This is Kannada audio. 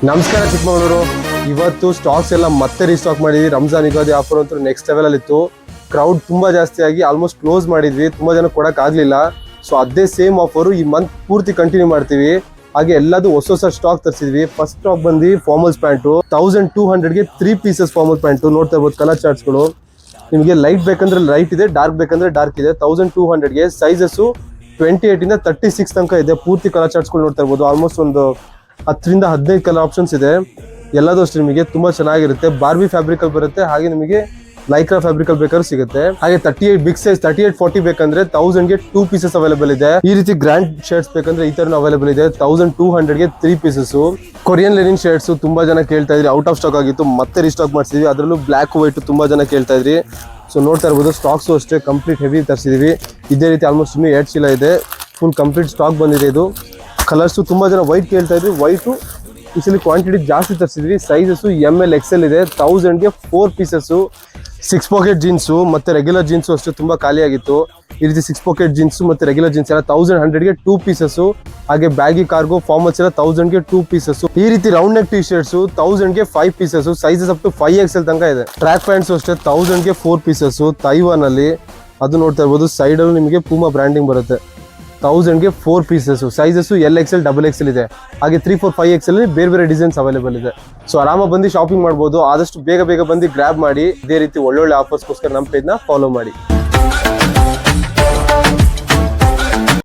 ನಮಸ್ಕಾರ ಚಿಕ್ಕಮಗಳೂರು. ಇವತ್ತು ಸ್ಟಾಕ್ಸ್ ಎಲ್ಲ ಮತ್ತೆ ರೀಸ್ಟಾಕ್ ಮಾಡಿದ್ವಿ. ರಂಜಾನ್ ಯುಗಾದಿ ಆಫರ್ ಅಂತೂ ನೆಕ್ಸ್ಟ್ ಲೆವೆಲ್ ಅಲ್ಲಿ ಇತ್ತು. ಕ್ರೌಡ್ ತುಂಬಾ ಜಾಸ್ತಿ ಆಗಿ ಆಲ್ಮೋಸ್ಟ್ ಕ್ಲೋಸ್ ಮಾಡಿದ್ವಿ. ತುಂಬಾ ಜನ ಕೊಡಕ್ ಆಗ್ಲಿಲ್ಲ. ಸೊ ಅದೇ ಸೇಮ್ ಆಫರ್ ಈ ಮಂತ್ ಪೂರ್ತಿ ಕಂಟಿನ್ಯೂ ಮಾಡ್ತೀವಿ. ಹಾಗೆ ಎಲ್ಲದೂ ಹೊಸ ಸ್ಟಾಕ್ ತರಿಸಿದ್ವಿ. ಫಸ್ಟ್ ಸ್ಟಾಕ್ ಬಂದು ಫಾರ್ಮಲ್ಸ್ ಪ್ಯಾಂಟು 1200ಗೆ 3 ಪೀಸಸ್ ಫಾರ್ಮಲ್ ಪ್ಯಾಂಟು. ನೋಡ್ತಾ ಇರ್ಬೋದು ಕಲರ್ ಚಾರ್ಟ್ಸ್ಗಳು. ನಿಮಗೆ ಲೈಟ್ ಬೇಕಂದ್ರೆ ಲೈಟ್ ಇದೆ, ಡಾರ್ಕ್ ಬೇಕಂದ್ರೆ ಡಾರ್ಕ್ ಇದೆ. 1200ಗೆ ಸೈಜಸ್ 28 ಇಂದ 36 ತನಕ ಇದೆ. ಪೂರ್ತಿ ಕಲರ್ ಚಾರ್ಟ್ಸ್ಗಳು ನೋಡ್ತಾ ಇರ್ಬೋದು. ಆಲ್ಮೋಸ್ಟ್ ಒಂದು 10ರಿಂದ 15 ಕಲರ್ ಆಪ್ಷನ್ಸ್ ಇದೆ. ಎಲ್ಲದೂ ಅಷ್ಟೇ ನಿಮಗೆ ತುಂಬಾ ಚೆನ್ನಾಗಿರುತ್ತೆ. ಬಾರ್ಬಿ ಫ್ಯಾಬ್ರಿಕ್ ಅಲ್ಲಿ ಬರುತ್ತೆ. ಹಾಗೆ ನಿಮಗೆ ಲೈಕ್ರಾ ಫ್ಯಾಬ್ರಿಕ್ ಅಲ್ಲಿ ಬೇಕಾದ್ರೂ ಸಿಗುತ್ತೆ. ಹಾಗೆ 38 ಬಿಗ್ ಸೈಜ್ 38-40 ಬೇಕಂದ್ರೆ 1000ಗೆ 2 ಪೀಸಸ್ ಅವೈಲೇಬಲ್ ಇದೆ. ಈ ರೀತಿ ಗ್ರ್ಯಾಂಡ್ ಶರ್ಟ್ಸ್ ಬೇಕಂದ್ರೆ ಈ ತರ ಅವೈಲೇಬಲ್ ಇದೆ. 1200ಗೆ 3 ಪೀಸಸ್. ಕೊರಿಯನ್ ಲೆನಿನ್ ಶರ್ಟ್ಸ್ ತುಂಬಾ ಜನ ಕೇಳ್ತಾ ಇದ್ರಿ, ಔಟ್ ಆಫ್ ಸ್ಟಾಕ್ ಆಗಿತ್ತು, ಮತ್ತೆ ರೀಸ್ಟಾಕ್ ಮಾಡ್ಸಿದ್ವಿ. ಅದರಲ್ಲೂ ಬ್ಲಾಕ್ ವೈಟ್ ತುಂಬಾ ಜನ ಕೇಳ್ತಾ ಇದ್ರಿ. ಸೊ ನೋಡ್ತಾ ಇರ್ಬೋದು ಸ್ಟಾಕ್ಸು ಅಷ್ಟೇ ಕಂಪ್ಲೀಟ್ ಹೆವಿ ತರಿಸಿದೀವಿ. ಇದೇ ರೀತಿ ಆಲ್ಮೋಸ್ಟ್ ಇನ್ನೂ 2 ಚೀಲ ಇದೆ. ಫುಲ್ ಕಂಪ್ಲೀಟ್ ಸ್ಟಾಕ್ ಬಂದಿದೆ. ಇದು ಕಲರ್ಸು ತುಂಬಾ ಜನ ವೈಟ್ ಕೇಳ್ತಾ ಇದ್ವಿ. ವೈಟು ಈ ಸಲ ಕ್ವಾಂಟಿಟಿ ಜಾಸ್ತಿ ತರಿಸಿದ್ವಿ. ಸೈಜಸ್ಸು ML XL ಇದೆ. 1000ಗೆ 4 ಪೀಸಸ್ಸು. 6 ಪಾಕೆಟ್ ಜೀನ್ಸು ಮತ್ತೆ ರೆಗ್ಯುಲರ್ ಜೀನ್ಸು ಅಷ್ಟೇ ತುಂಬಾ ಖಾಲಿ ಆಗಿತ್ತು. ಈ ರೀತಿ 6 ಪಾಕೆಟ್ ಜೀನ್ಸು ಮತ್ತೆ ರೆಗ್ಯುಲರ್ ಜೀನ್ಸ್ ಎಲ್ಲ 1100ಗೆ 2 ಪೀಸಸ್ಸು. ಹಾಗೆ ಬ್ಯಾಗಿ ಕಾರ್ಗೋ ಫಾರ್ಮಲ್ಸ್ ಎಲ್ಲ 1000ಗೆ 2 ಪೀಸಸ್ಸು. ಈ ರೀತಿ ರೌಂಡ್ ನೆಕ್ ಟಿ ಶರ್ಟ್ಸು 1000ಗೆ 5 pieces. Sizes up to 5XL ತನಕ ಇದೆ. ಟ್ರ್ಯಾಕ್ ಪ್ಯಾಂಟ್ಸು ಅಷ್ಟೇ 1000ಗೆ 4 ಪೀಸಸ್ಸು. ತೈವಾನ್ ಅಲ್ಲಿ ಅದು ನೋಡ್ತಾ ಇರ್ಬೋದು. ಸೈಡಲ್ಲೂ ನಿಮಗೆ ಪೂಮಾ ಬ್ರ್ಯಾಂಡಿಂಗ್ ಬರುತ್ತೆ. 1000ಗೆ 4 ಪೀಸಸ್ಸು. ಸೈಜಸ್ಸು LXL XXL ಇದೆ. ಹಾಗೆ 3, 4, 5XL ಬೇರೆ ಬೇರೆ ಡಿಸೈನ್ಸ್ ಅವೈಲೇಬಲ್ ಇದೆ. ಸೊ ಆರಾಮಾಗಿ ಬಂದು ಶಾಪಿಂಗ್ ಮಾಡ್ಬೋದು. ಆದಷ್ಟು ಬೇಗ ಬಂದು ಗ್ರ್ಯಾಬ್ ಮಾಡಿ. ಇದೇ ರೀತಿ ಒಳ್ಳೊಳ್ಳೆ ಆಫರ್ಸ್ಗೋಸ್ಕರ ನಮ್ಮ ಪೇಜ್ನ ಫಾಲೋ ಮಾಡಿ.